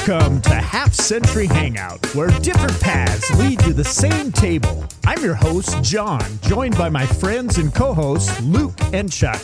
Welcome to Half Century Hangout, where different paths lead to the same table. I'm your host, John, joined by my friends and co-hosts, Luke and Chuck.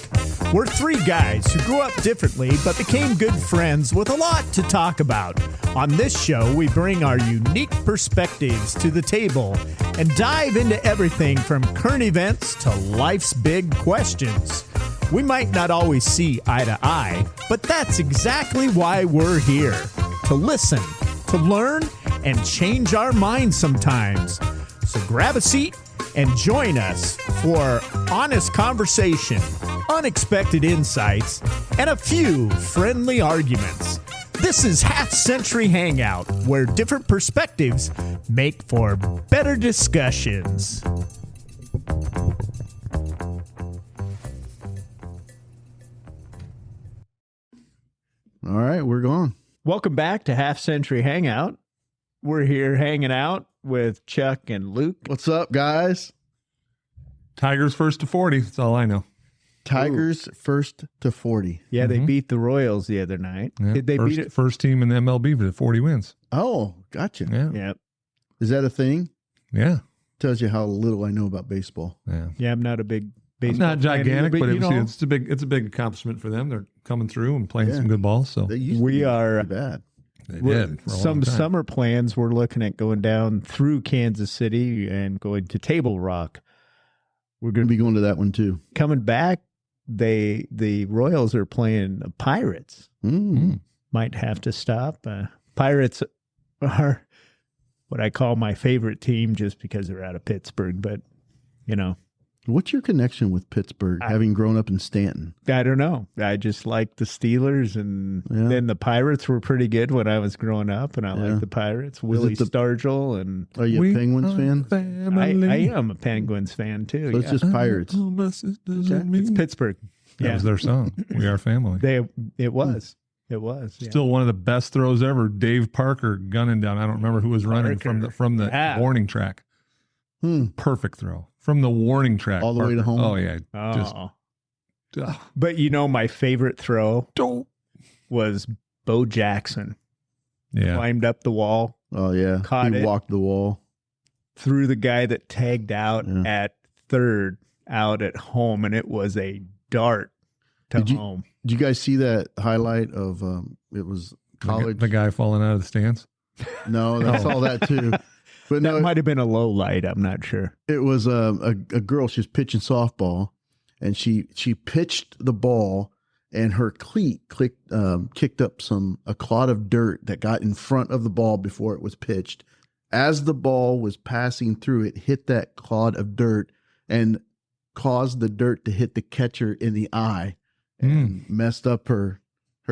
We're three guys who grew up differently but became good friends with a lot to talk about. On this show, we bring our unique perspectives to the table and dive into everything from current events to life's big questions. We might not always see eye to eye, but that's exactly why we're here. To listen, to learn, and change our minds sometimes. So grab a seat and join us for honest conversation, unexpected insights, and a few friendly arguments. This is Half Century Hangout, where different perspectives make for better discussions. All right, we're going. Welcome back to Half Century Hangout. We're here hanging out with Chuck and Luke. What's up, guys? Tigers first to 40. That's all I know. Tigers first to 40. Yeah, they beat the Royals the other night. Yeah. Did they beat it? First team in the MLB with 40 wins. Oh, gotcha. Yeah. Yeah. Is that a thing? Yeah. Tells you how little I know about baseball. Yeah. Yeah, I'm not a big It's baseball not fan either, gigantic, but you know, it's a big accomplishment for them. They're coming through and playing some good balls. So They used to we be are pretty bad. they we're- did for a long some time. summer plans. We're looking at going down through Kansas City and going to Table Rock. We're Going going to to be going to that one too. coming back. The Royals are playing the Pirates. Might have to stop. Pirates are what I call my favorite team just because they're out of Pittsburgh. But, you know, What's your connection with Pittsburgh, having grown up in Stanton? I don't know. I just like the Steelers, and then the Pirates were pretty good when I was growing up, and I like the Pirates. Willie Stargell, and Are you a Penguins fan? I am a Penguins fan too. So it's just Pirates. It's Pittsburgh. That was their song. We are family. It was. Yeah. Still one of the best throws ever. Dave Parker gunning down. I don't remember who was running from the warning track. Perfect throw from the warning track. All the way to home? Oh, yeah. But you know, my favorite throw was Bo Jackson. Yeah. Climbed up the wall, Oh, yeah. Caught he it. walked the wall. threw the guy that tagged out at third out at home, and it was a dart to home. Did you guys see that highlight of it was college? The guy falling out of the stands? No, I saw that too. But That no, might have been a low light. I'm not sure. it was a girl. She was pitching softball, and she pitched the ball, and her cleat kicked up a clod of dirt that got in front of the ball before it was pitched. As the ball was passing through, it hit that clod of dirt and caused the dirt to hit the catcher in the eye and messed up her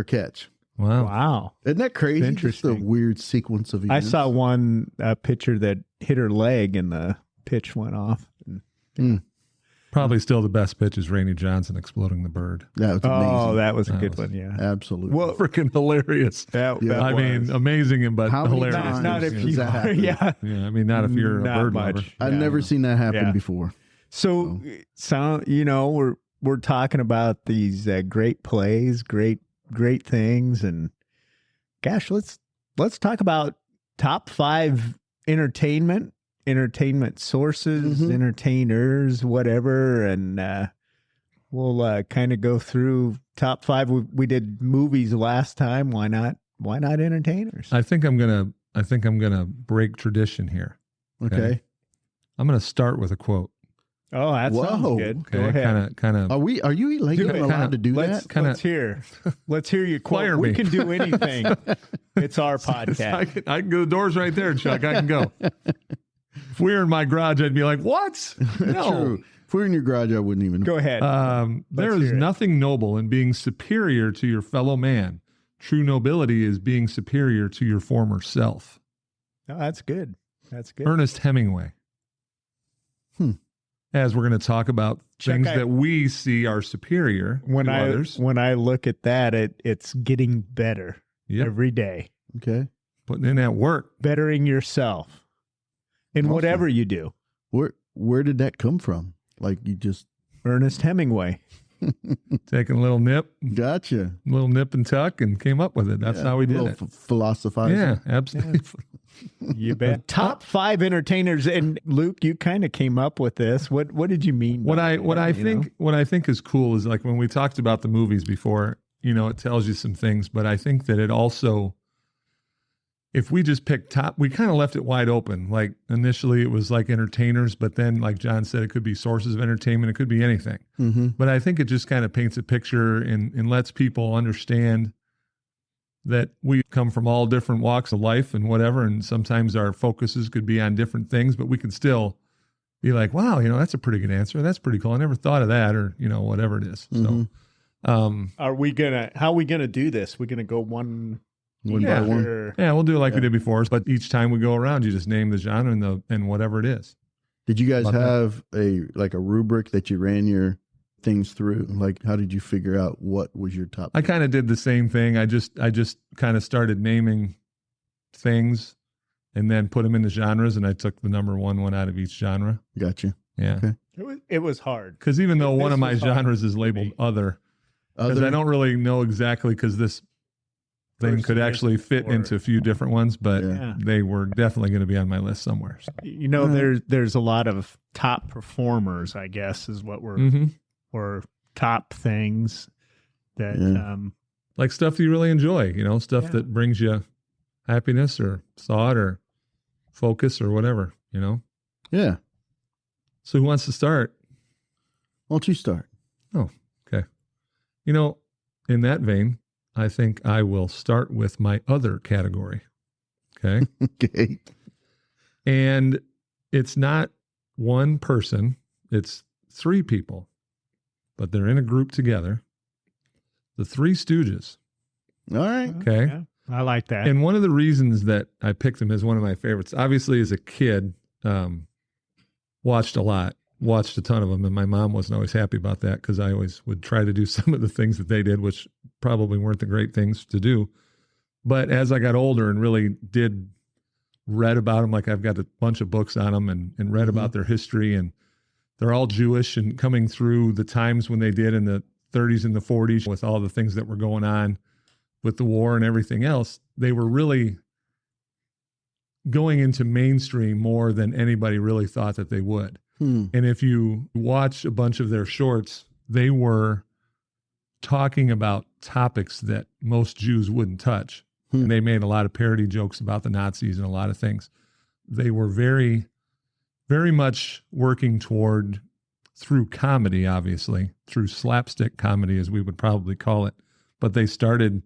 catch. Wow. Isn't that crazy? Interesting. Just a weird sequence of I events. saw one pitcher that hit her leg, and the pitch went off. Probably still the best pitch is Rainey Johnson exploding the bird. That was amazing. Oh, that was a good one. Yeah. Absolutely. Well, Freaking hilarious. that I mean, amazing, but How many hilarious. times not if does you that are. happen? Yeah. Yeah, I mean, not if you're Not a bird much. lover. I've Yeah, never I know. seen that happen Yeah. before. So, we're talking about these great plays, great things, and gosh, let's talk about top 5 entertainment sources, entertainers, whatever, and we'll kind of go through top 5. We did movies last time. Why not entertainers? I think I'm gonna break tradition here. Okay. I'm gonna start with a quote. Oh, that sounds Whoa. good. Okay, Go ahead. kind of. Are you legally allowed to do Let's that? let's hear you quote. Fire We me. can do anything. It's our podcast. I can go. The door's right there, Chuck. I can go. If we were in my garage, I'd be like, "What? No." True. If we were in your garage, I wouldn't even. Go ahead. There Let's is hear it. nothing noble in being superior to your fellow man. True nobility is being superior to your former self. No, that's good. That's good. Ernest Hemingway. As we're going to talk about things that we see are superior when to I others. when I look at that, it's getting better every day. Okay. Putting in that work. Bettering yourself in Awesome. whatever you do. Where did that come from? Like you just Ernest Hemingway. taking a little nip, Gotcha. little nip and tuck, and came up with it. That's how we did it. Philosophizing. Yeah, absolutely. You bet. Top 5 entertainers, and Luke, you kind of came up with this. What did you mean? What I think is cool is like when we talked about the movies before. It tells you some things, but I think that it also, if we just pick top, we kind of left it wide open. Like initially it was like entertainers, but then like John said, it could be sources of entertainment. It could be anything. Mm-hmm. But I think it just kind of paints a picture and lets people understand that we come from all different walks of life and whatever. And sometimes our focuses could be on different things, but we can still be like, wow, that's a pretty good answer. That's pretty cool. I never thought of that, or, whatever it is. Mm-hmm. So, how are we gonna do this? We're gonna go one by one. Yeah, we'll do it like we did before. But each time we go around, you just name the genre and whatever it is. Did you guys have a rubric that you ran your things through? Like, how did you figure out what was your top? I kind of did the same thing. I just kind of started naming things and then put them into genres, and I took the number one out of each genre. Gotcha. Yeah. Okay. It was hard. Because even though one of my genres is labeled other, because I don't really know exactly, because this thing could actually fit into a few different ones, but they were definitely going to be on my list somewhere. So. There's a lot of top performers, I guess, is what or top things that like stuff you really enjoy, stuff that brings you happiness or thought or focus or whatever, Yeah. So who wants to start? Why don't you start? Oh, okay. In that vein, I think I will start with my other category. Okay. Okay. And it's not one person, it's 3 people, but they're in a group together. The Three Stooges. All right. Okay. Yeah, I like that. And one of the reasons that I picked them as one of my favorites, obviously as a kid, watched a ton of them. And my mom wasn't always happy about that, because I always would try to do some of the things that they did, which probably weren't the great things to do. But as I got older and really read about them, like I've got a bunch of books on them and read about their history, and they're all Jewish and coming through the times when they did in the 30s and the 40s with all the things that were going on with the war and everything else. They were really going into mainstream more than anybody really thought that they would. And if you watch a bunch of their shorts, they were talking about topics that most Jews wouldn't touch. And they made a lot of parody jokes about the Nazis and a lot of things. They were very, very much working toward, through comedy, obviously, through slapstick comedy, as we would probably call it. But they started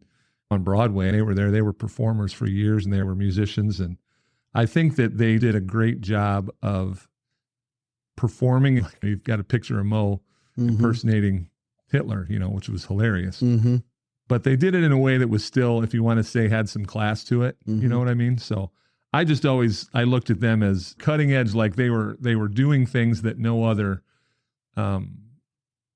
on Broadway. They were there. They were performers for years, and they were musicians. And I think that they did a great job of performing. You've got a picture of Mo impersonating Hitler, which was hilarious. But they did it in a way that was still, if you want to say, had some class to it. You know what I mean? So I looked at them as cutting edge, like they were doing things that no other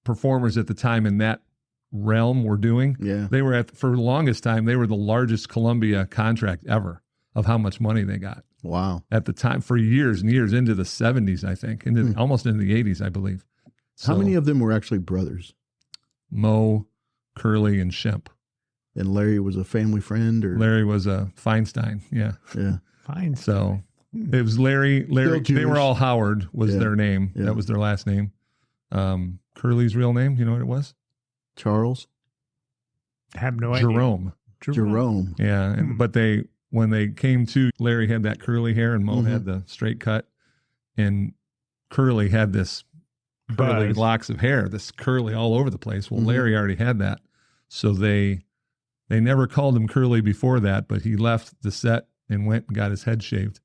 performers at the time in that realm were doing. Yeah. They were for the longest time, they were the largest Columbia contract ever of how much money they got. Wow. At the time, for years and years, into the 70s, I think, almost into the 80s, I believe. So, how many of them were actually brothers? Mo, Curly, and Shemp. And Larry was a family friend, or Larry was a Feinstein. Yeah. Yeah. Feinstein. So it was Larry, they were all Howard was their name. Yeah. That was their last name. Curly's real name, you know what it was? Charles. I have no idea. Jerome. Yeah. But when they came to, Larry had that curly hair and Mo had the straight cut, and Curly had this curly locks of hair, this curly all over the place. Well, Larry already had that. So they never called him Curly before that, but he left the set and went and got his head shaved,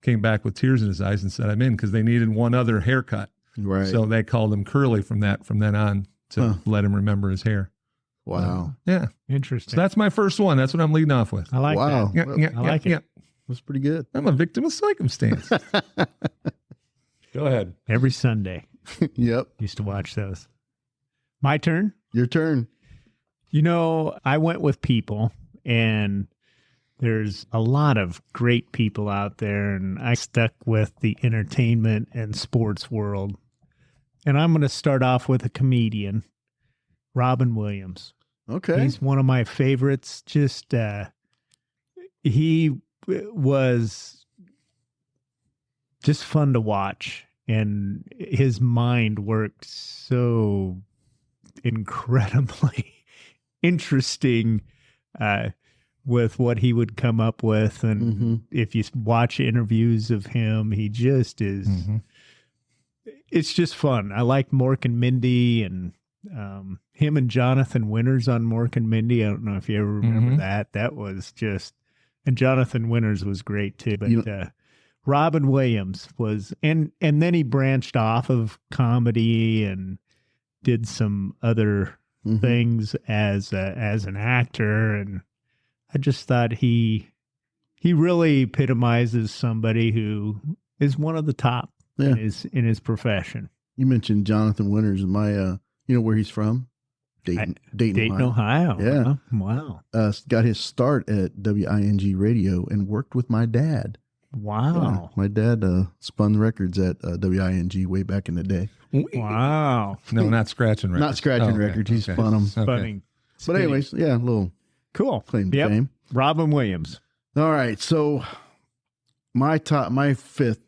came back with tears in his eyes and said, I'm in, because they needed one other haircut. Right. So they called him Curly from then on to let him remember his hair. Wow. Yeah. Interesting. So that's my first one. That's what I'm leading off with. I like that. I like it. That's pretty good. I'm a victim of circumstance. Go ahead. Every Sunday. Yep. Used to watch those. My turn? Your turn. I went with people, and there's a lot of great people out there, and I stuck with the entertainment and sports world. And I'm going to start off with a comedian. Robin Williams. Okay. He's one of my favorites. Just he was just fun to watch, and his mind worked so incredibly interesting with what he would come up with. And if you watch interviews of him, he just is. It's just fun. I like Mork and Mindy, and him and Jonathan Winters on Mork and Mindy. I don't know if you ever remember that. That was just, and Jonathan Winters was great too. But Robin Williams was, and then he branched off of comedy and did some other things as an actor, and I just thought he really epitomizes somebody who is one of the top in his profession. You mentioned Jonathan Winters. My, you know where he's from? Dayton, Ohio. Yeah. Huh? Wow. Got his start at WING Radio and worked with my dad. Wow. Yeah, my dad spun records at WING way back in the day. Wow. No, not scratching records. Not scratching records. He spun them. Spinning. But anyways, yeah, a little cool claim to fame. Robin Williams. All right, so my fifth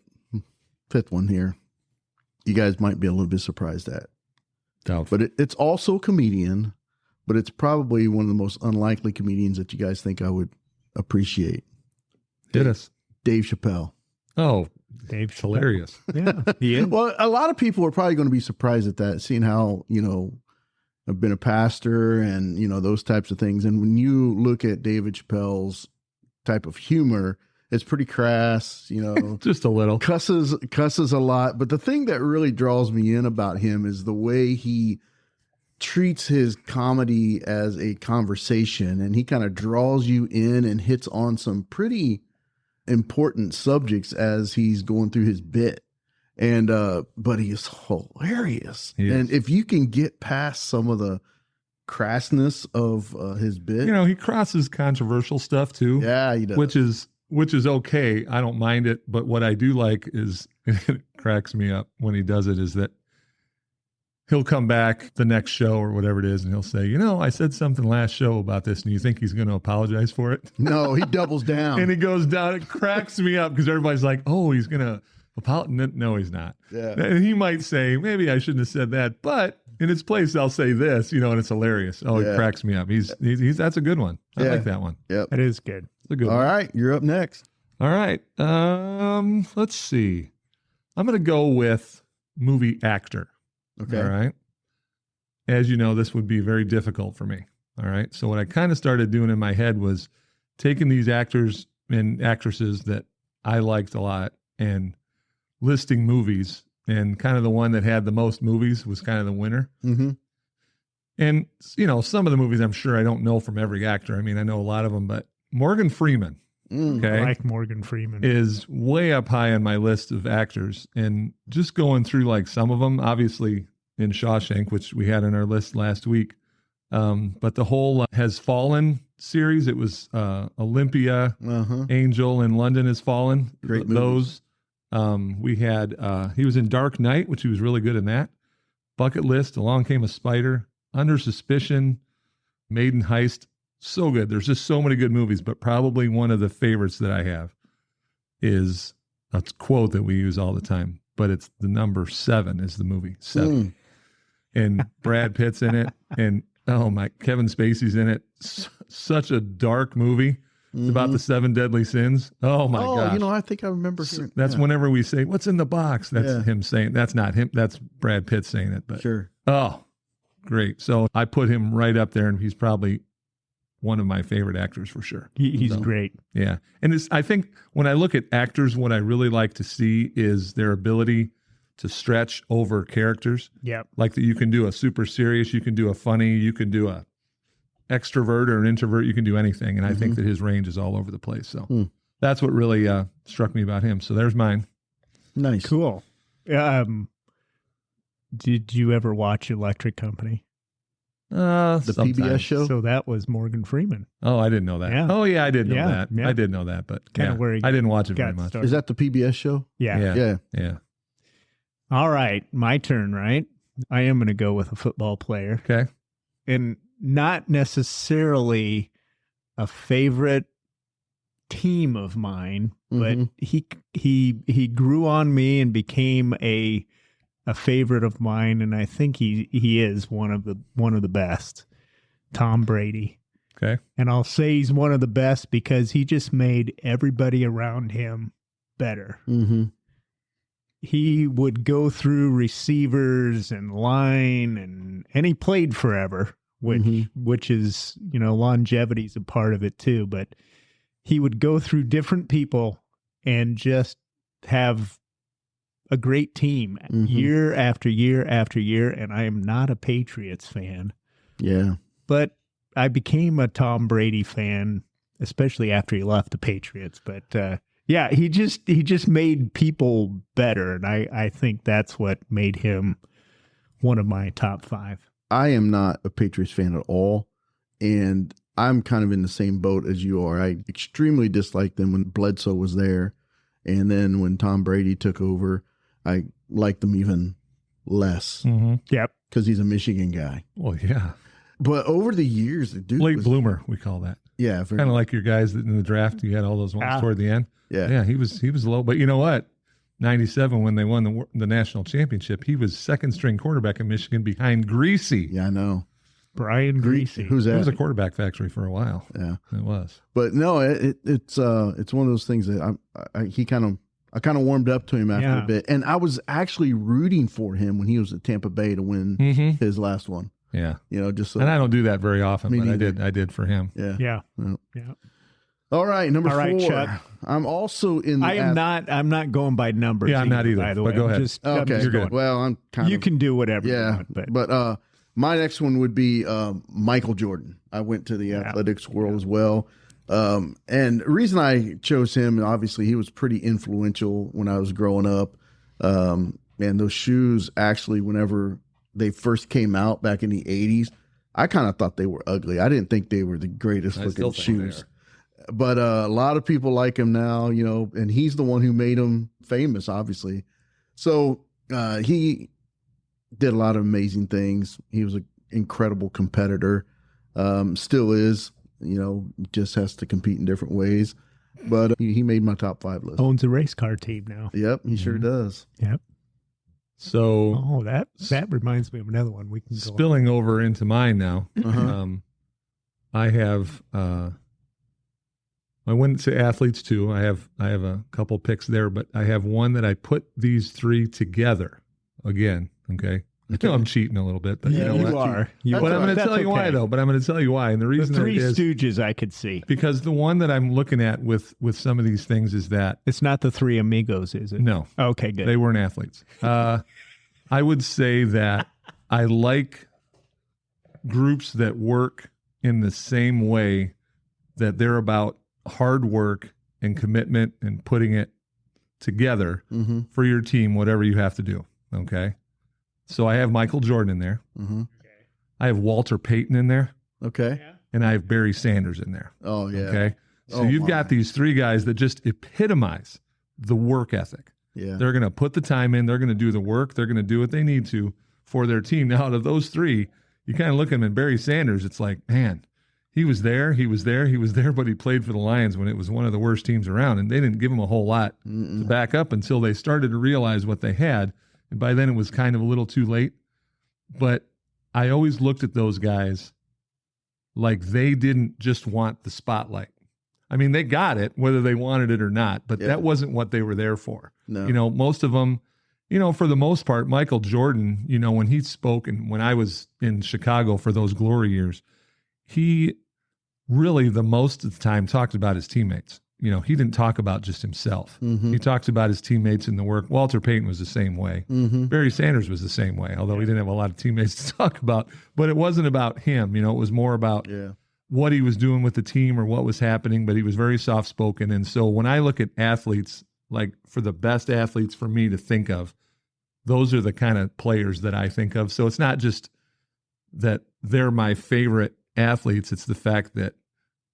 one here, you guys might be a little bit surprised at. Doubtful. But it's also a comedian, but it's probably one of the most unlikely comedians that you guys think I would appreciate. Hit us. Dave Chappelle. Oh, Dave Chappelle. hilarious. Yeah, he is. Well, a lot of people are probably going to be surprised at that, seeing how, I've been a pastor and, those types of things. And when you look at David Chappelle's type of humor, it's pretty crass, Just a little. Cusses a lot. But the thing that really draws me in about him is the way he treats his comedy as a conversation, and he kind of draws you in and hits on some pretty important subjects as he's going through his bit. And but he is hilarious. And if you can get past some of the crassness of his bit, he crosses controversial stuff too. Yeah, he does. Which is okay. I don't mind it. But what I do like is, it cracks me up when he does it, is that he'll come back the next show or whatever it is, and he'll say, I said something last show about this, and you think he's going to apologize for it? No, he doubles down. And he goes down. It cracks me up because everybody's like, oh, he's going to apologize. No, he's not. Yeah. And he might say, maybe I shouldn't have said that, but in its place, I'll say this, and it's hilarious. Oh, It cracks me up. He's that's a good one. I like that one. Yep. That is good. It's a good one. All right, you're up next. All right. Let's see. I'm going to go with movie actor. Okay. All right. As you know, this would be very difficult for me. All right. So what I kind of started doing in my head was taking these actors and actresses that I liked a lot and listing movies, and kind of the one that had the most movies was kind of the winner. Mm-hmm. And, some of the movies I'm sure I don't know from every actor. I mean, I know a lot of them, but Morgan Freeman, I like Morgan Freeman, is way up high on my list of actors. And just going through like some of them, obviously in Shawshank, which we had on our list last week. But the whole Has Fallen series, it was Olympia, Angel, and London Has Fallen. Great movies. Those. We had, he was in Dark Knight, which he was really good in that. Bucket List, Along Came a Spider, Under Suspicion, Maiden Heist. So good. There's just so many good movies, but probably one of the favorites that I have is a quote that we use all the time, but it's the number 7 is the movie 7. And Brad Pitt's in it, and Kevin Spacey's in it. Such a dark movie. It's about the 7 deadly sins. Oh my gosh. I think I remember hearing. That's whenever we say, what's in the box? That's him saying, that's not him. That's Brad Pitt saying it, but sure. Oh, great. So I put him right up there, and he's probably one of my favorite actors for sure. He's great. Yeah. And I think when I look at actors, what I really like to see is their ability to stretch over characters. Yep. Like that you can do a super serious, you can do a funny, you can do a extrovert or an introvert, you can do anything. And I think that his range is all over the place. So that's what really struck me about him. So there's mine. Nice. Cool. Did you ever watch Electric Company? The PBS show? So that was Morgan Freeman. Oh, I didn't know that. Yeah. Oh, yeah, I did know that. Yeah. I did know that, but Kinda where he I didn't watch it very got much. started. Is that the PBS show? Yeah. Yeah. All right. My turn, right? I am going to go with a football player. Okay. and not necessarily a favorite team of mine, but he grew on me and became a favorite of mine, and I think he is one of the best. Tom Brady. Okay. And I'll say he's one of the best because he just made everybody around him better. Mm-hmm. He would go through receivers and line, and he played forever, which is, longevity is a part of it too. But he would go through different people and just have a great team year after year after year. And I am not a Patriots fan. Yeah. But I became a Tom Brady fan, especially after he left the Patriots. But yeah, he just made people better, and I think that's what made him one of my top 5. I am not a Patriots fan at all, and I'm kind of in the same boat as you are. I extremely disliked them when Bledsoe was there, and then when Tom Brady took over, I liked them even less. Mm-hmm. Yep, because he's a Michigan guy. Well, yeah. But over the years, the dude late bloomer, we call that. Yeah, kind of like your guys that in the draft. You had all those ones toward the end. Yeah, he was low. But you know what? 97 when they won the national championship, he was second string quarterback in Michigan behind Greasy. Yeah, I know. Brian Greasy. Who's that? It was a quarterback factory for a while. Yeah, it was. But no, it's one of those things that I kind of warmed up to him after a bit, and I was actually rooting for him when he was at Tampa Bay to win his last one. Yeah, just so. And I don't do that very often, but I did for him. Yeah. All right, number 4. Chuck. I'm also in. I'm not going by numbers. Yeah, I'm not either. By the way, but go ahead. Okay, you're good. Well, I'm kind of. You can do whatever. Yeah, you want, but my next one would be Michael Jordan. I went to the athletics world as well, and the reason I chose him, obviously, he was pretty influential when I was growing up. And those shoes, actually, whenever they first came out back in the 80s, I kind of thought they were ugly. I didn't think they were the greatest looking shoes. But a lot of people like him now, and he's the one who made him famous, obviously. So he did a lot of amazing things. He was an incredible competitor, still is, just has to compete in different ways. But he made my top 5 list. Owns a race car team now. Yep, he sure does. Yep. So that reminds me of another one. We can spilling over into mine now. I have I wouldn't say athletes too. I have a couple picks there, but I have one that I put these 3 together again. Okay. I know I'm cheating a little bit, but you know what? You are. But I'm going to tell you why though. But I'm going to tell you why. And the reason the Three Stooges I could see. Because the one that I'm looking at with some of these things is that it's not the Three Amigos, is it? No. Okay, good. They weren't athletes. I would say that I like groups that work in the same way, that they're about hard work and commitment and putting it together for your team, whatever you have to do. Okay. So I have Michael Jordan in there. I have Walter Payton in there. Okay. And I have Barry Sanders in there. Oh, yeah. Okay. So you've got these 3 guys that just epitomize the work ethic. Yeah. They're going to put the time in. They're going to do the work. They're going to do what they need to for their team. Now, out of those 3, you kind of look at him, and Barry Sanders, it's like, man, he was there, but he played for the Lions when it was one of the worst teams around, and they didn't give him a whole lot to back up until they started to realize what they had. And by then it was kind of a little too late. But I always looked at those guys like they didn't just want the spotlight. I mean, they got it, whether they wanted it or not, but that wasn't what they were there for. No. Most of them, for the most part, Michael Jordan, when he spoke, and when I was in Chicago for those glory years, he really the most of the time talked about his teammates. He didn't talk about just himself. He talked about his teammates and the work. Walter Payton was the same way. Barry Sanders was the same way, although he didn't have a lot of teammates to talk about. But it wasn't about him. It was more about what he was doing with the team or what was happening, but he was very soft-spoken. And so when I look at athletes, like for the best athletes for me to think of, those are the kind of players that I think of. So it's not just that they're my favorite athletes. It's the fact that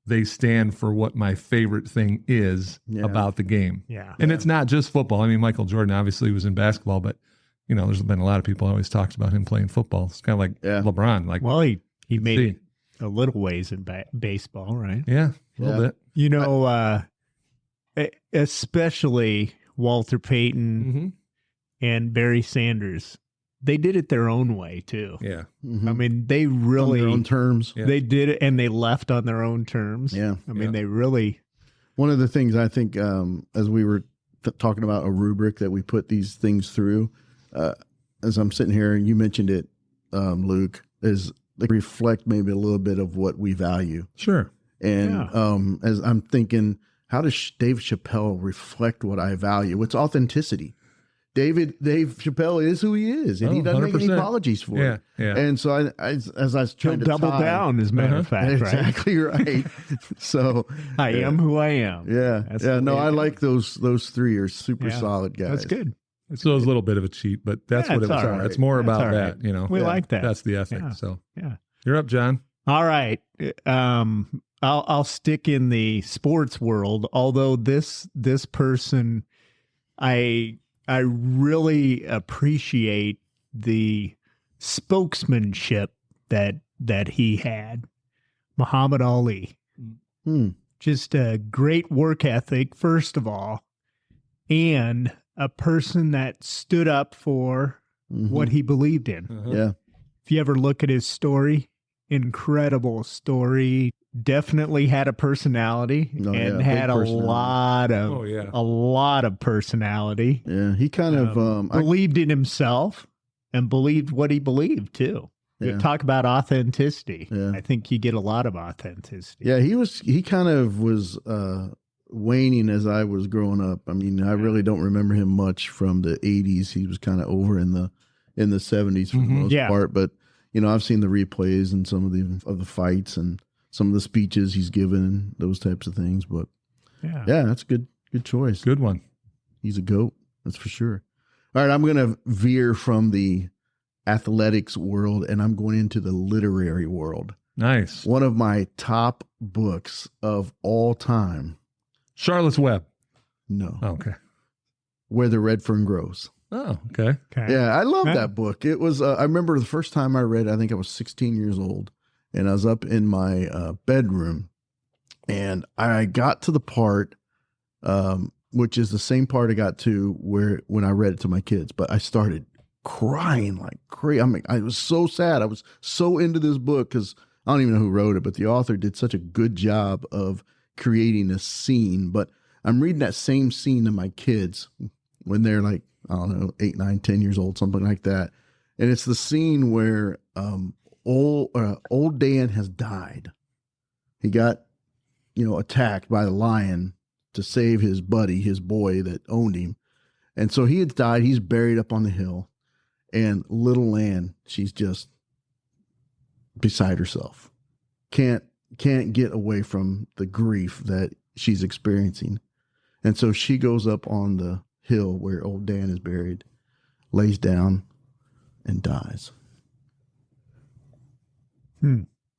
they stand for what my favorite thing is about the game. Yeah. And it's not just football. I mean, Michael Jordan obviously was in basketball, but there's been a lot of people always talked about him playing football. It's kind of like LeBron. Like, well, he He made it a little ways in baseball, right? Yeah, a little bit. You know, especially Walter Payton Mm-hmm. and Barry Sanders, they did it their own way too. Yeah. Mhm. I mean, they really on their own terms. Yeah. they did it, and they left on their own terms. Yeah. I mean, they really. One of the things I think, as we were talking about a rubric that we put these things through, as I'm sitting here, and you mentioned it, Luke, is like reflect maybe a little bit of what we value. Sure. And as I'm thinking, how does Dave Chappelle reflect what I value? It's authenticity. Dave Chappelle is who he is, and he doesn't make any 100%. apologies for it. Yeah. And so as I was trying He'll to double tie- down, as a matter of fact, right? exactly right. So I am who I am. yeah, That's yeah. the No, way I it like those three are super Yeah. solid guys. That's good. So it was a little bit of a cheat, but that's Yeah, what it it's was. all right. It's more That's about all that, right. you know. We like that. That's the ethic. Yeah. So Yeah. you're up, John. All right. I'll stick in the sports world, although this person, I really appreciate the spokesmanship that he had. Muhammad Ali. Just a great work ethic, first of all, and a person that stood up for what he believed in. Yeah. If you ever look at his story, incredible story. Definitely had a personality and had a lot of personality. Yeah, he kind of believed in himself and believed what he believed too. Yeah. Talk about authenticity. Yeah. I think you get a lot of authenticity. Yeah, he kind of was waning as I was growing up. I mean, I really don't remember him much from the 80s. He was kind of over in the 70s for the most part, but you know, I've seen the replays and some of the fights and some of the speeches he's given and those types of things, but yeah, that's a good choice. Good one. He's a GOAT, that's for sure. All right, I'm going to veer from the athletics world and I'm going into the literary world. Nice. One of my top books of all time. Charlotte's Web. No. Oh, okay. Where the Red Fern Grows. Oh, okay. Yeah, I love that book. It was, I remember the first time I read it, I think I was 16 years old, and I was up in my bedroom, and I got to the part, which is the same part I got to when I read it to my kids, but I started crying like crazy. I mean, I was so sad. I was so into this book because I don't even know who wrote it, but the author did such a good job of creating a scene. But I'm reading that same scene to my kids when they're like, I don't know, 8, 9, 10 years old, something like that. And it's the scene where old Dan has died. He got, attacked by the lion to save his buddy, his boy that owned him. And so he had died. He's buried up on the hill. And little Ann, she's just beside herself. Can't get away from the grief that she's experiencing. And so she goes up on the hill where old Dan is buried, lays down, and dies.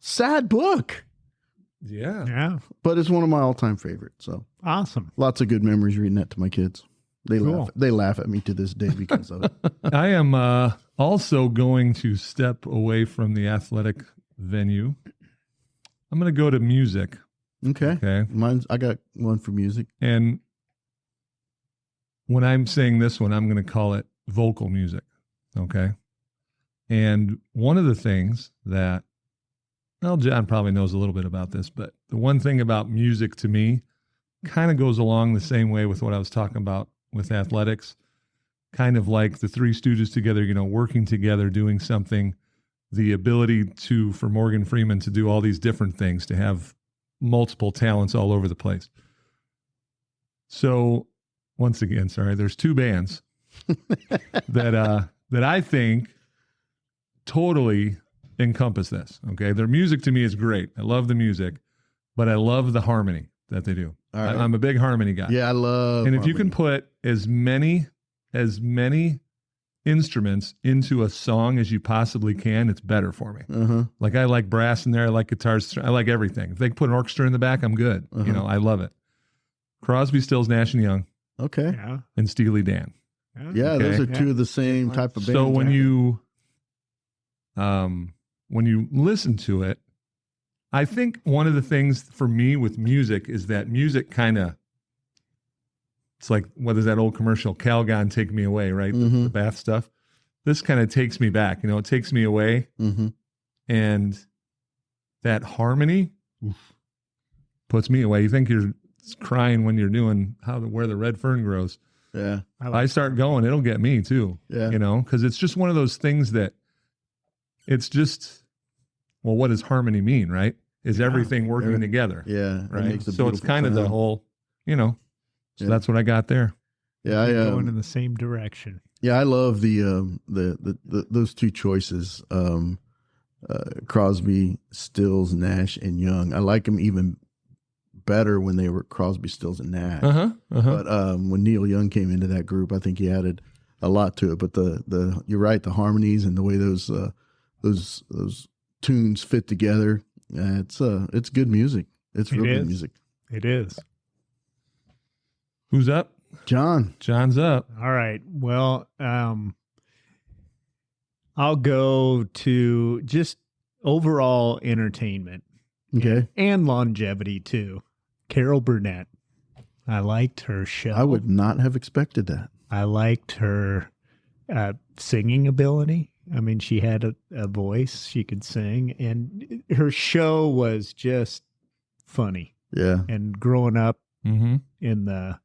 Sad book. Yeah. But it's one of my all-time favorites. So awesome. Lots of good memories reading that to my kids. They laugh at me to this day because of it. I am also going to step away from the athletic venue. I'm going to go to music. Okay. I got one for music. And when I'm saying this one, I'm going to call it vocal music. Okay. And one of the things that, John probably knows a little bit about this, but the one thing about music to me kind of goes along the same way with what I was talking about with athletics, kind of like the Three Stooges together, working together, doing something, the ability for Morgan Freeman to do all these different things, to have multiple talents all over the place. So once again, there's two bands that I think totally encompass this. Okay. Their music to me is great. I love the music, but I love the harmony that they do. All right. I'm a big harmony guy. Yeah, I love And harmony. if you can put as many instruments into a song as you possibly can, it's better for me. Like I like brass in there. I like guitars. I like everything. If they can put an orchestra in the back, I'm good. I love it. Crosby, Stills, Nash and Young. Okay. Yeah. And Steely Dan. Yeah, those are two of the same type of bands. So when you when you listen to it, I think one of the things for me with music is that music kind of, it's like, what is that old commercial? Calgon, Take Me Away, right? The bath stuff. This kind of takes me back, it takes me away. And that harmony puts me away. You think you're crying when you're doing where the red fern grows. Yeah. I start going, it'll get me too. Yeah. Because it's just one of those things that it's just, well, what does harmony mean, right? Is everything working together? Yeah. Right. So it's kind of the whole, so that's what I got there. Yeah. Going in the same direction. Yeah. I love those two choices. Crosby, Stills, Nash, and Young. I like them even better when they were Crosby, Stills, and Nash. But when Neil Young came into that group, I think he added a lot to it. But the you're right, the harmonies and the way those tunes fit together, it's good music. It's real good music. It is. Who's up? John. John's up. All right. Well, I'll go to just overall entertainment. Okay. And longevity too. Carol Burnett. I liked her show. I would not have expected that. I liked her singing ability. I mean, she had a voice. She could sing. And her show was just funny. Yeah. And growing up in the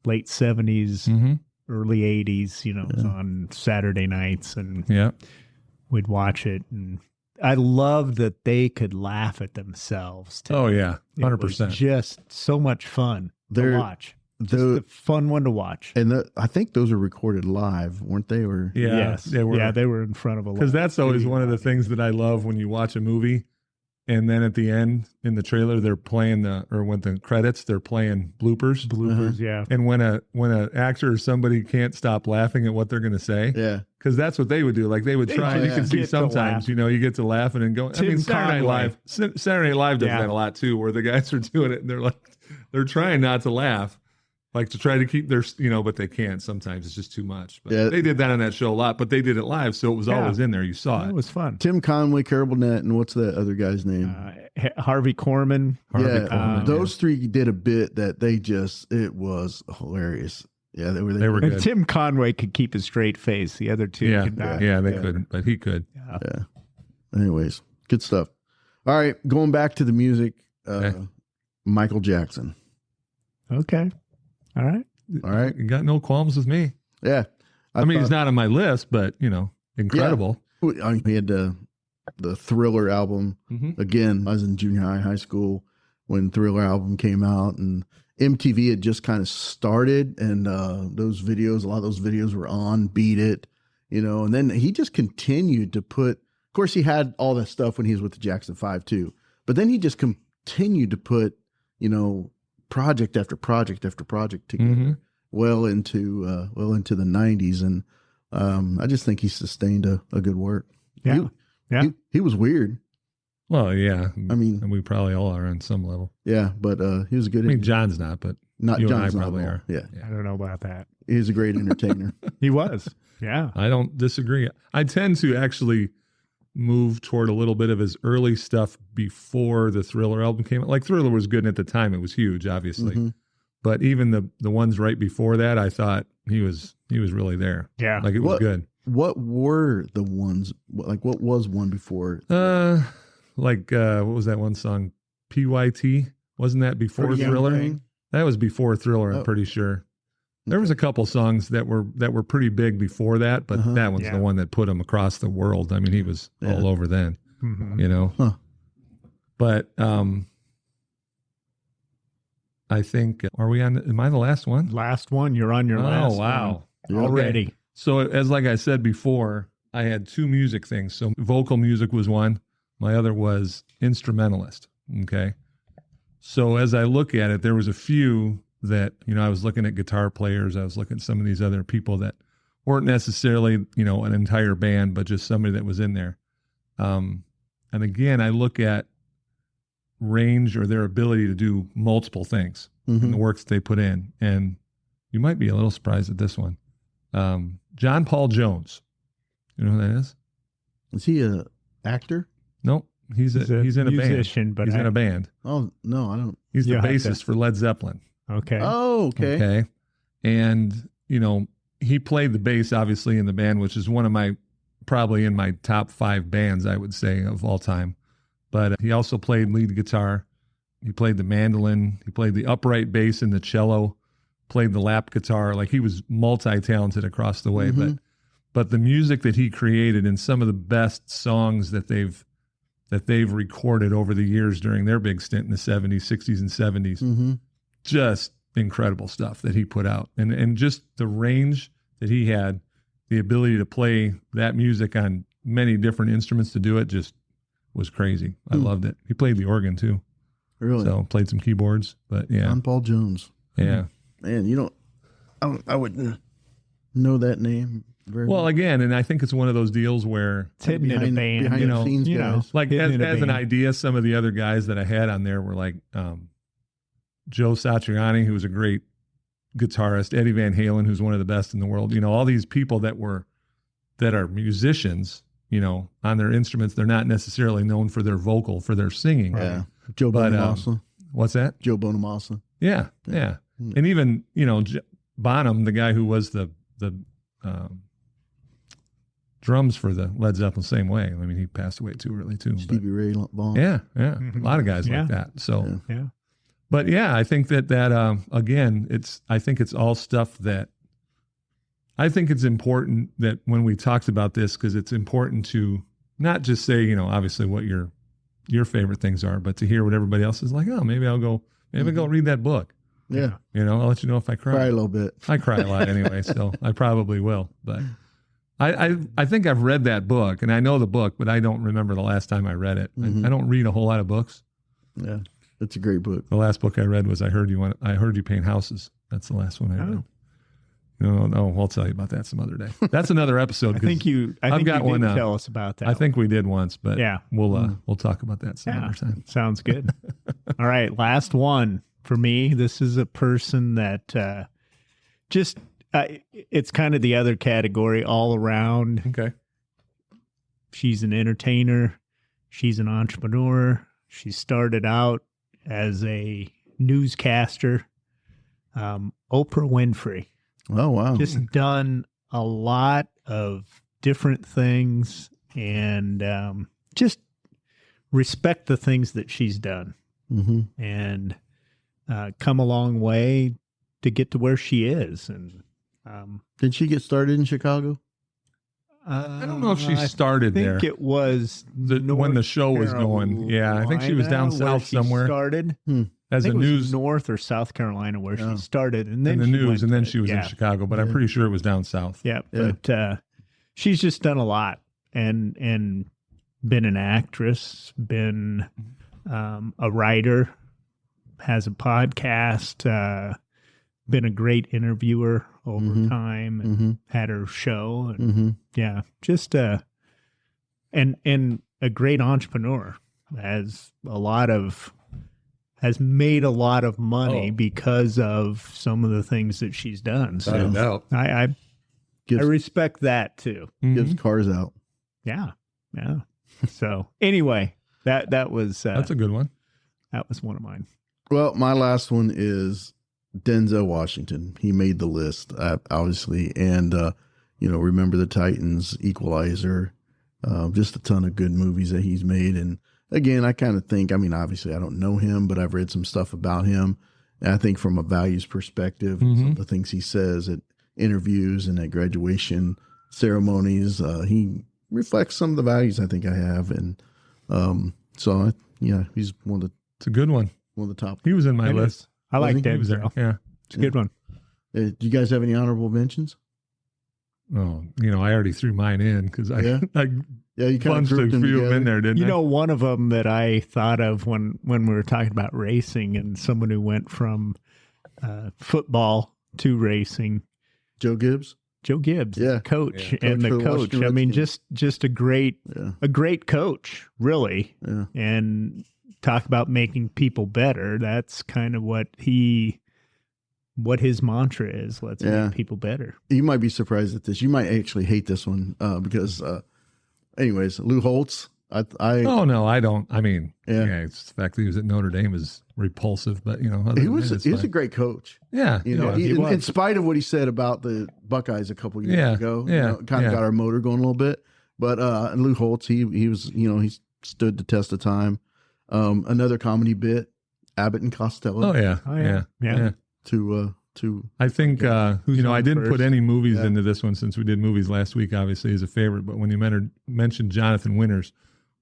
late 70s, early 80s, it was on Saturday nights. And we'd watch it. And I love that they could laugh at themselves too. Oh yeah, 100%. It was just so much fun to watch. Just a fun one to watch. And I think those are recorded live, weren't they? Or yes, they were. They were in front of a. Because that's always one of the things that I love when you watch a movie, and then at the end in the trailer they're playing with the credits they're playing bloopers. Yeah. And when a actor or somebody can't stop laughing at what they're going to say, because that's what they would do. Like they would try. You can see sometimes, you get to laughing and go. Saturday Night Live does that a lot too, where the guys are doing it and they're trying not to laugh, like to try to keep their, but they can't. Sometimes it's just too much. But they did that on that show a lot. But they did it live, so it was always in there. You saw it. It was fun. Tim Conway, Carol Burnett, and what's the other guy's name? Harvey Korman. Those three did a bit that it was hilarious. Yeah, they were good. And Tim Conway could keep a straight face. The other two could not. Yeah, they couldn't, but he could. Yeah. Anyways, good stuff. All right, going back to the music, Michael Jackson. Okay. All right. You got no qualms with me. Yeah. I mean, he's not on my list, but, incredible. Yeah. He had the Thriller album. Again, I was in junior high school when Thriller album came out, and MTV had just kind of started, and a lot of those videos were on Beat It, and then he just continued to put, of course, he had all that stuff when he was with the Jackson 5 too, but then he just continued to put, project after project after project together well into the 90s. And I just think he sustained a good work. Yeah. He was weird. Well, yeah. I mean, and we probably all are on some level. Yeah, but he was a good. I mean, John's not, but not you John's and I probably not are. Yeah. I don't know about that. He's a great entertainer. He was. Yeah. I don't disagree. I tend to actually move toward a little bit of his early stuff before the Thriller album came out. Like Thriller was good, and at the time it was huge, obviously. But even the ones right before that, I thought he was really there. Yeah. Like it was good. What were the ones, like what was one before? What was that one song? PYT? Wasn't that before Thriller? That was before Thriller, I'm pretty sure. There was a couple songs that were pretty big before that, but that one's the one that put him across the world. I mean, he was all over then, Huh. But I think, am I the last one? Last one. You're on your last one. Oh, wow. Already. Okay. So like I said before, I had two music things. So vocal music was one. My other was instrumentalist. Okay. So as I look at it, there was a few that, I was looking at guitar players. I was looking at some of these other people that weren't necessarily, an entire band, but just somebody that was in there. And again, I look at range or their ability to do multiple things in the works they put in. And you might be a little surprised at this one. John Paul Jones. You know who that is? Is he actor? Nope. He's in a musician, band. But he's in a band. Oh, no, I don't. He's the bassist for Led Zeppelin. Okay. Oh, okay. Okay. And, he played the bass, obviously, in the band, which is one of probably in my top 5 bands, I would say, of all time. But he also played lead guitar. He played the mandolin. He played the upright bass and the cello, played the lap guitar. Like, he was multi-talented across the way. Mm-hmm. But the music that he created and some of the best songs that they've recorded over the years during their big stint in the 70s, 60s, and 70s, Mm-hmm. just incredible stuff that he put out. And just the range that he had, the ability to play that music on many different instruments to do it, just was crazy. I loved it. He played the organ too. Really? So played some keyboards, but yeah. John Paul Jones. Yeah. Man, I wouldn't know that name very Well, well. again, and I think it's one of those deals where, It's hidden in a band. behind the scenes guys. like hidden in a as an band. idea, some of the other guys that I had on there were like Joe Satriani, who was a great guitarist, Eddie Van Halen, who's one of the best in the world. All these people that are musicians, on their instruments. They're not necessarily known for their vocal, for their singing. Yeah. Joe But, Bonamassa. What's that? Joe Bonamassa. Yeah. And even, Bonham, the guy who was the drums for the Led Zeppelin, same way. I mean, he passed away too early too. Stevie Ray Vaughan. Yeah. A lot of guys Yeah. like that. So, Yeah. but yeah, I think that again, I think it's all stuff that I think it's important that when we talked about this, because it's important to not just say, obviously what your favorite things are, but to hear what everybody else is like. Oh, maybe I'll go read that book. Yeah. I'll let you know if I cry. Cry a little bit. I cry a lot anyway, so I probably will. But I think I've read that book, and I know the book, but I don't remember the last time I read it. Mhm. I don't read a whole lot of books. Yeah. It's a great book. The last book I read was I Heard You Paint Houses. That's the last one I read. No, I'll tell you about that some other day. That's another episode. I think you did tell us about that. I think we did once, but Yeah. we'll talk about that some other time. Sounds good. All right, last one for me. This is a person that it's kind of the other category all around. Okay. She's an entertainer. She's an entrepreneur. She started out as a newscaster. Oprah Winfrey. Oh, wow. Just done a lot of different things, and just respect the things that she's done, Mm-hmm. and come a long way to get to where she is. And Did she get started in Chicago? I don't know if she started I there. think it was when the show was going. Yeah, I think she was down Carolina where south she somewhere Started as I a think it was news North or South Carolina where Yeah. she started, and then in the she news, went and then to- she was in yeah. Chicago. But I'm Yeah. pretty sure it was down south. Yeah, Yeah. but she's just done a lot, and been an actress, been a writer, has a podcast, been a great interviewer over Mhm. time, and Mm-hmm. had her show, and Mm-hmm. yeah, just and a great entrepreneur. Has made a lot of money Oh. because of some of the things that she's done. So Without a doubt. I Gives, respect that too. gives Mhm. cars out. Yeah. Yeah. So anyway, that was That's a good one. that was one of mine. Well, my last one is Denzel Washington. He made the list, obviously. And, Remember the Titans, Equalizer, just a ton of good movies that he's made. And again, I kind of think, obviously I don't know him, but I've read some stuff about him. And I think from a values perspective, Mhm. some of the things he says at interviews and at graduation ceremonies, he reflects some of the values I think I have. And he's one of It's a good one. the top. He was in my It list. is. I like think he He was there. Denzel. Yeah. It's a good one. Do you guys have any honorable mentions? Oh, I already threw mine in because I Yeah. Yeah, you kind of bunched a grouped them few of them in together. there, didn't You I? know, one of them that I thought of when we were talking about racing, and someone who went from football to racing, Joe Gibbs. Joe Gibbs, Yeah. coach, Yeah. and Coach the for the coach. Washington I mean, Redskins. just a great coach, really. Yeah. And talk about making people better. That's kind of what his mantra is. Let's make people better. You might be surprised at this. You might actually hate this one because, anyways, Lou Holtz, Oh no, I don't. I mean, Yeah. it's the fact that he was at Notre Dame is repulsive, but other he than was that, it's he was a fine. great coach. Yeah, In spite of what he said about the Buckeyes a couple years ago, kind of got our motor going a little bit. But and Lou Holtz, he was, he stood the test of time. Another comedy bit, Abbott and Costello. Oh yeah. To I think I didn't put any movies Yeah. into this one since we did movies last week. Obviously, as a favorite, but when you mentioned Jonathan Winters,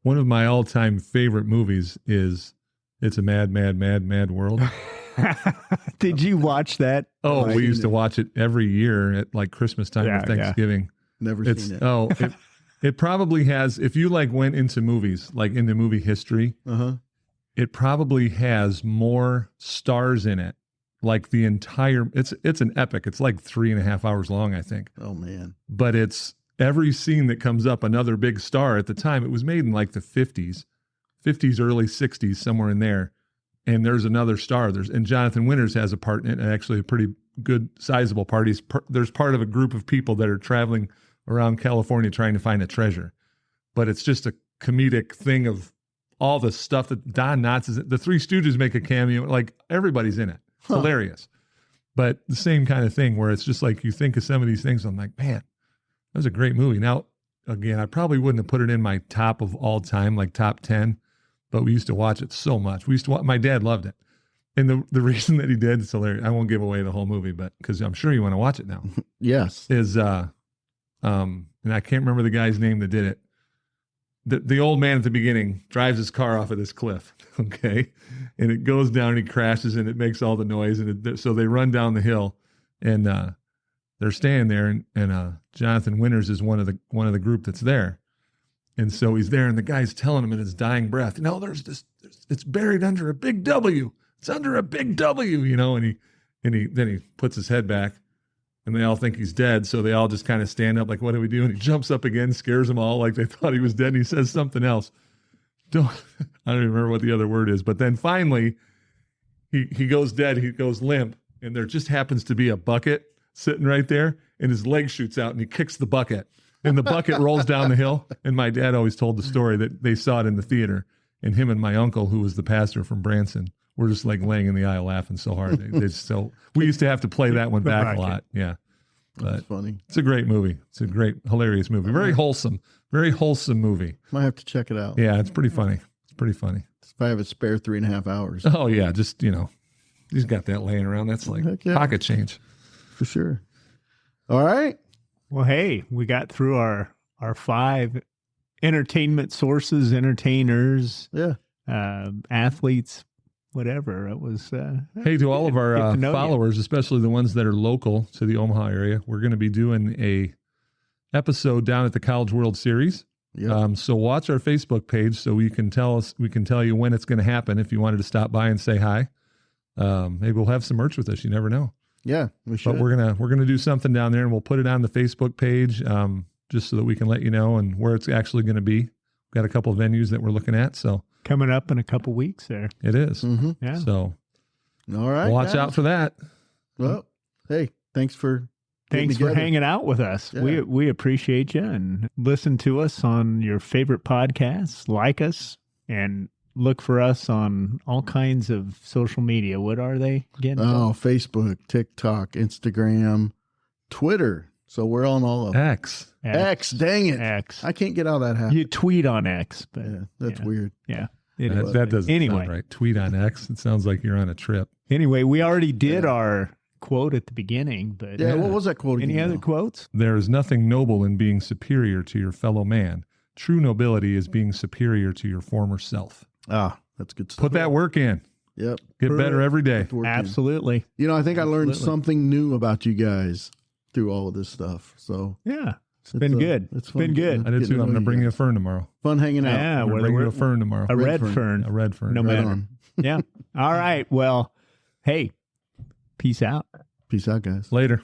one of my all-time favorite movies is "It's a Mad, Mad, Mad, Mad World." Did you watch that? Oh, we used to watch it every year at like Christmas time or Thanksgiving. Never seen it. Oh, it probably has. If you like went into movies, like into movie history, it probably has more stars in it. Like the entire, it's an epic. It's like 3.5 hours long, I think. Oh man! But it's every scene that comes up, another big star. At the time, it was made in like the 50s, early 60s, somewhere in there. And there's another star. And Jonathan Winters has a part in it, and actually a pretty good, sizable part. There's part of a group of people that are traveling around California trying to find a treasure. But it's just a comedic thing of all the stuff that Don Knotts is in. The Three Stooges make a cameo. Like everybody's in it. It's hilarious. But the same kind of thing where it's just like you think of some of these things. I'm like, man, that was a great movie. Now, again, I probably wouldn't have put it in my top of all time, like top 10, but we used to watch it so much. My dad loved it. And the reason that he did, it's hilarious. I won't give away the whole movie, but because I'm sure you want to watch it now. Yes. Is, and I can't remember the guy's name that did it. The old man at the beginning drives his car off of this cliff, okay? And it goes down and he crashes and it makes all the noise. And so they run down the hill and they're staying there. And Jonathan Winters is one of the group that's there. And so he's there and the guy's telling him in his dying breath, it's buried under a big W. It's under a big W, and he puts his head back. And they all think he's dead, so they all just kind of stand up like, what do we do? And he jumps up again, scares them all like they thought he was dead, and he says something else. I don't even remember what the other word is. But then finally, he goes dead, he goes limp, and there just happens to be a bucket sitting right there, and his leg shoots out, and he kicks the bucket. And the bucket rolls down the hill. And my dad always told the story that they saw it in the theater, and him and my uncle, who was the pastor from Branson, we're just like laying in the aisle laughing so hard. We used to have to play that one back a lot. Yeah. But that's funny. It's a great movie. It's a great, hilarious movie. Very wholesome movie. Might have to check it out. Yeah. It's pretty funny. If I have a spare 3.5 hours. Oh yeah. Just, he's got that laying around. That's like pocket change. For sure. All right. Well, hey, we got through our 5 entertainment sources, entertainers, athletes, whatever. It was. Hey, to all of our followers, especially the ones that are local to the Omaha area, we're going to be doing a episode down at the College World Series. Yep. So watch our Facebook page so we can tell you when it's going to happen. If you wanted to stop by and say hi, maybe we'll have some merch with us. You never know. Yeah, we should. But we're gonna do something down there, and we'll put it on the Facebook page, just so that we can let you know and where it's actually going to be. We've got a couple of venues that we're looking at. So coming up in a couple weeks there. It is. Mm-hmm. Yeah. So all right, watch out for that. Well, hey, thanks for hanging out with us. Yeah. We appreciate you, and listen to us on your favorite podcasts. Like us and look for us on all kinds of social media. What are they again? Oh, Facebook, TikTok, Instagram, Twitter. So we're on all of them. X. Dang it. X. I can't get out of that habit. You tweet on X, but that's weird. Yeah. That doesn't sound right. Tweet on X. It sounds like you're on a trip. Anyway, we already did our quote at the beginning, but what was that quote again? Any other quotes? There is nothing noble in being superior to your fellow man. True nobility is being superior to your former self. Ah, that's good stuff. Put that work in. Yep. Get better every day. Absolutely. I think I learned something new about you guys through all of this stuff. So yeah, it's been good. It's been good. I did too. I'm going to bring you a fern tomorrow. Fun hanging out. Yeah, we're bring you a fern tomorrow. A red fern. A red fern. No matter. Yeah. All right. Well, hey, peace out. Peace out, guys. Later.